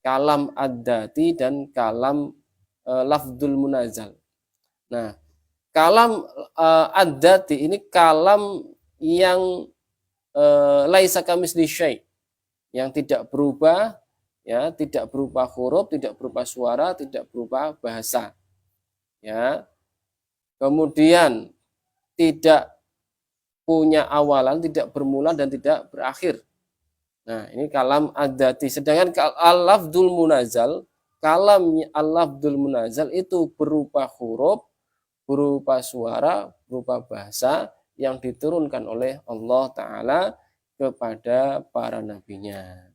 kalam ad-dati dan kalam lafdzul munazal. Nah, kalam ad-dati ini kalam yang laisa kamitsli syai', yang tidak berubah, ya, tidak berupa huruf, tidak berupa suara, tidak berupa bahasa, ya. Kemudian tidak punya awalan, tidak bermula dan tidak berakhir. Nah, ini kalam ad-dati. Sedangkan al-lafdzul munazal, kalam al-lafdzul munazal itu berupa huruf, berupa suara, berupa bahasa yang diturunkan oleh Allah Ta'ala kepada para nabinya.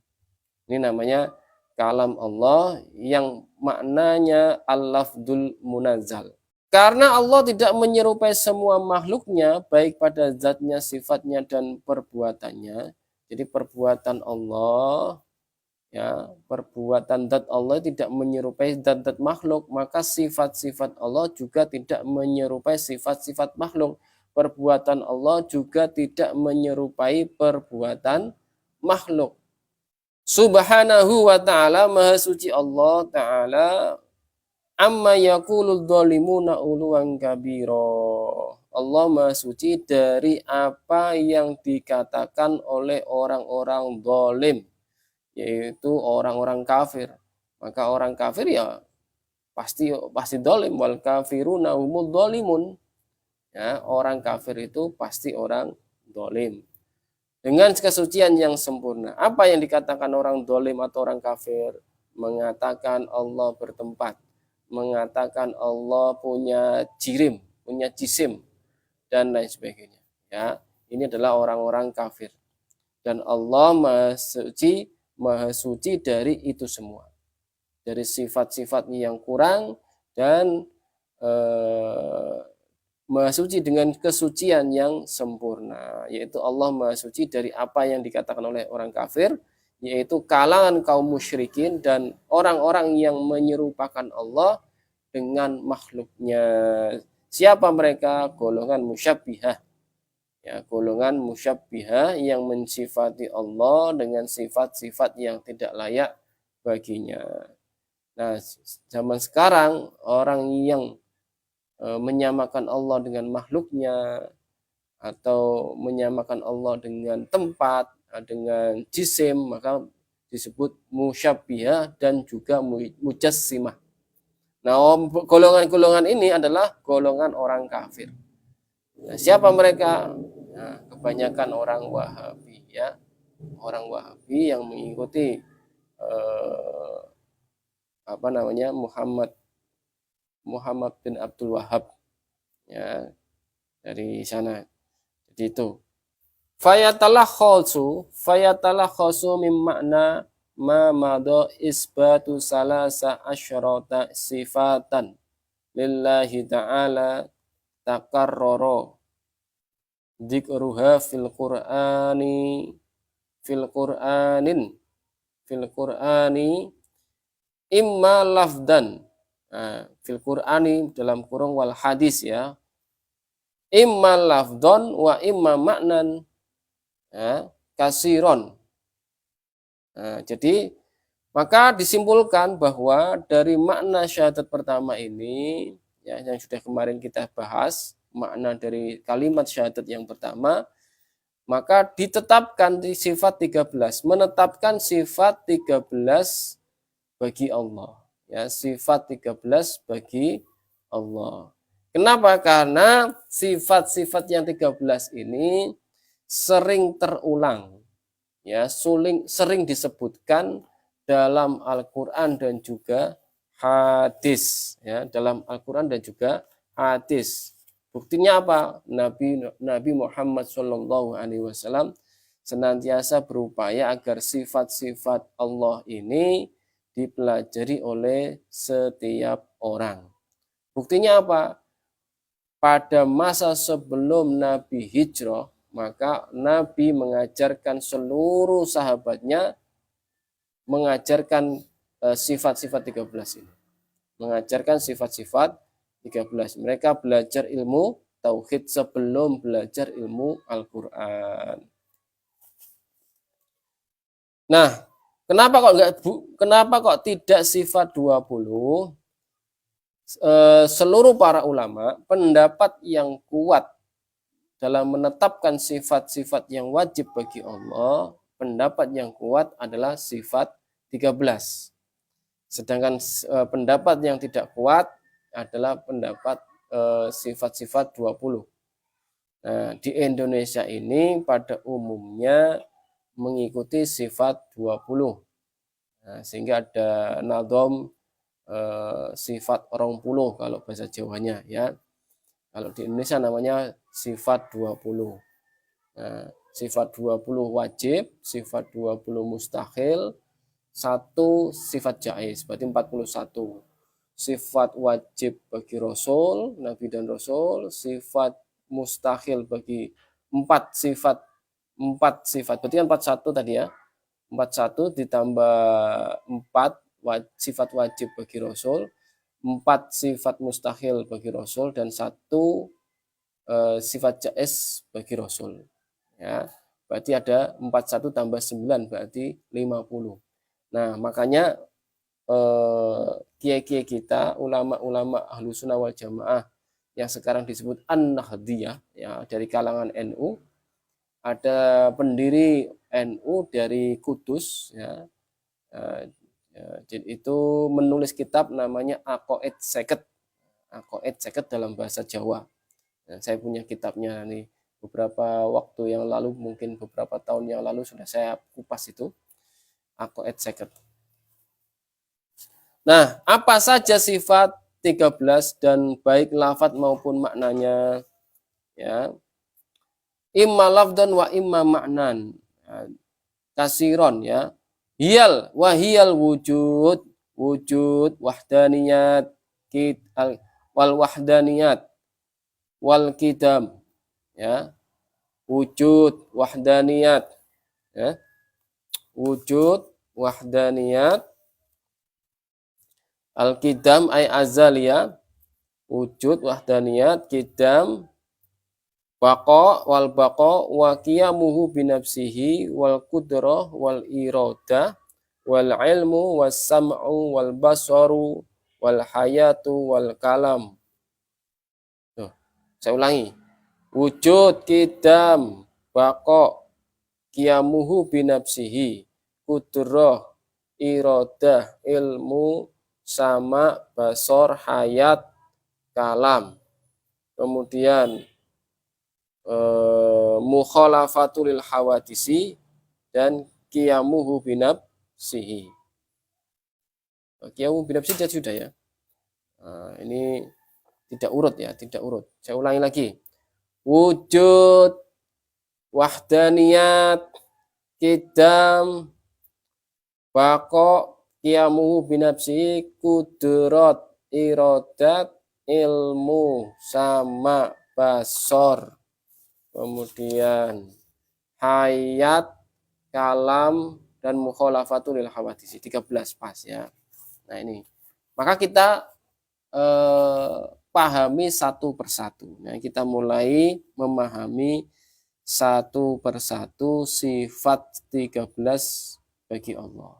Ini namanya kalam Allah yang maknanya al-lafdzul munazal. Karena Allah tidak menyerupai semua makhluknya, baik pada zatnya, sifatnya, dan perbuatannya. Jadi perbuatan Allah, ya, perbuatan zat Allah tidak menyerupai zat-zat makhluk, maka sifat-sifat Allah juga tidak menyerupai sifat-sifat makhluk. Perbuatan Allah juga tidak menyerupai perbuatan makhluk. Subhanahu wa ta'ala, maha suci Allah Ta'ala, amma yaqulul dhalimuna uluwan kabira. Allah maha suci dari apa yang dikatakan oleh orang-orang zalim, yaitu orang-orang kafir. Maka orang kafir ya pasti zalim, wal kafiruna humul dhalimun. Ya, orang kafir itu pasti orang zalim. Dengan kesucian yang sempurna. Apa yang dikatakan orang zalim atau orang kafir? Mengatakan Allah bertempat, mengatakan Allah punya jirim, punya jisim, dan lain sebagainya. Ya, ini adalah orang-orang kafir. Dan Allah maha suci dari itu semua, dari sifat-sifatnya yang kurang, dan maha suci dengan kesucian yang sempurna, yaitu Allah maha suci dari apa yang dikatakan oleh orang kafir, yaitu kalangan kaum musyrikin dan orang-orang yang menyerupakan Allah dengan makhluknya. Siapa mereka? Golongan musyabbihah. Ya, golongan musyabbihah yang mensifati Allah dengan sifat-sifat yang tidak layak baginya. Nah, zaman sekarang orang yang menyamakan Allah dengan makhluknya, atau menyamakan Allah dengan tempat, dengan jisim, maka disebut musyabbihah dan juga mujassimah. Nah, golongan-golongan ini adalah golongan orang kafir. Nah, siapa mereka? Nah, kebanyakan orang Wahabi, ya, orang Wahabi yang mengikuti Muhammad bin Abdul Wahab, ya, dari sana. Jadi itu fayatalakhasu min makna ma madha isbatu salasa asyrata sifatan lillahi ta'ala takarrara dzikruha fil qur'ani imma lafdan, fil qur'ani dalam kurung wal hadis, ya, imma lafdon wa imma maknan, ya, kasiron. Nah, jadi maka disimpulkan bahwa dari makna syahadat pertama ini, ya, yang sudah kemarin kita bahas, makna dari kalimat syahadat yang pertama, maka ditetapkan di sifat 13, menetapkan sifat 13 bagi Allah, ya, sifat 13 bagi Allah. Kenapa? Karena sifat-sifat yang 13 ini sering terulang, ya, sering disebutkan dalam Al-Qur'an dan juga hadis, ya, dalam Al-Qur'an dan juga hadis. Buktinya apa? Nabi Muhammad SAW senantiasa berupaya agar sifat-sifat Allah ini dipelajari oleh setiap orang. Buktinya apa? Pada masa sebelum Nabi hijrah, maka Nabi mengajarkan seluruh sahabatnya mengajarkan sifat-sifat 13 ini. Mengajarkan sifat-sifat 13. Mereka belajar ilmu tauhid sebelum belajar ilmu Al-Qur'an. Nah, Kenapa kok tidak sifat 20? Seluruh para ulama pendapat yang kuat dalam menetapkan sifat-sifat yang wajib bagi Allah, pendapat yang kuat adalah sifat 13. Sedangkan pendapat yang tidak kuat adalah pendapat sifat-sifat 20. Nah, di Indonesia ini pada umumnya mengikuti sifat 20. Nah, sehingga ada nadom sifat 20 kalau bahasa Jawanya ya. Kalau di Indonesia namanya sifat 20. Nah, sifat 20 wajib, sifat 20 mustahil, 1 sifat jaiz, berarti 41. Sifat wajib bagi Rasul, Nabi dan Rasul, sifat mustahil bagi 4 sifat, berarti kan 41 tadi ya. 41 ditambah 4 sifat wajib bagi Rasul, 4 sifat mustahil bagi Rasul, dan 1 sifat jaiz bagi Rasul. Ya, berarti ada 41 tambah 9 berarti 50. Nah, makanya kiai-kiai kita, ulama-ulama ahlu sunnah wal jamaah yang sekarang disebut An-Nahdiyah ya, dari kalangan NU, ada pendiri NU dari Kudus ya, itu menulis kitab namanya Aqaid Seket. Aqaid Seket dalam bahasa Jawa. Nah, saya punya kitabnya nih, beberapa waktu yang lalu, mungkin beberapa tahun yang lalu sudah saya kupas itu, Aqaid Seket. Nah, apa saja sifat 13 dan baik lafadz maupun maknanya ya. Imma lafdan wa imma maknan. Kasiron ya. Hiyal wa hiyal wujud, wahdaniyat, wal wahdaniyat, wal kidam ya. Wujud, wahdaniyat ya. Wujud, wahdaniyat, al-kidam ay azaliyah, wujud, wahdaniyat, kidam, baqa wal baqa wa qiyamuhu binafsihi wal qudrah wal iradah wal ilmu was sam'u wal basaru wal hayatu wal kalam. Tuh, saya ulangi. Wujud, kidam, baqa, qiyamuhu binafsihi, qudrah, iradah, ilmu, sama, basor, hayat, kalam. Kemudian mukhalafatul hawadisi dan qiyamuhu binafsihi. Qiyamuhu binafsihi sudah ya. Nah, ini tidak urut ya, tidak urut. Saya ulangi lagi. Wujud, wahdaniyat, kidam, baqa, qiyamuhu binafsihi, kudrat, iradat, ilmu, sama, basor, kemudian hayat, kalam, dan mukhalafatul hawadisi. 13 pas ya. Nah ini. Maka kita pahami satu persatu. Nah, kita mulai memahami satu persatu sifat 13 bagi Allah.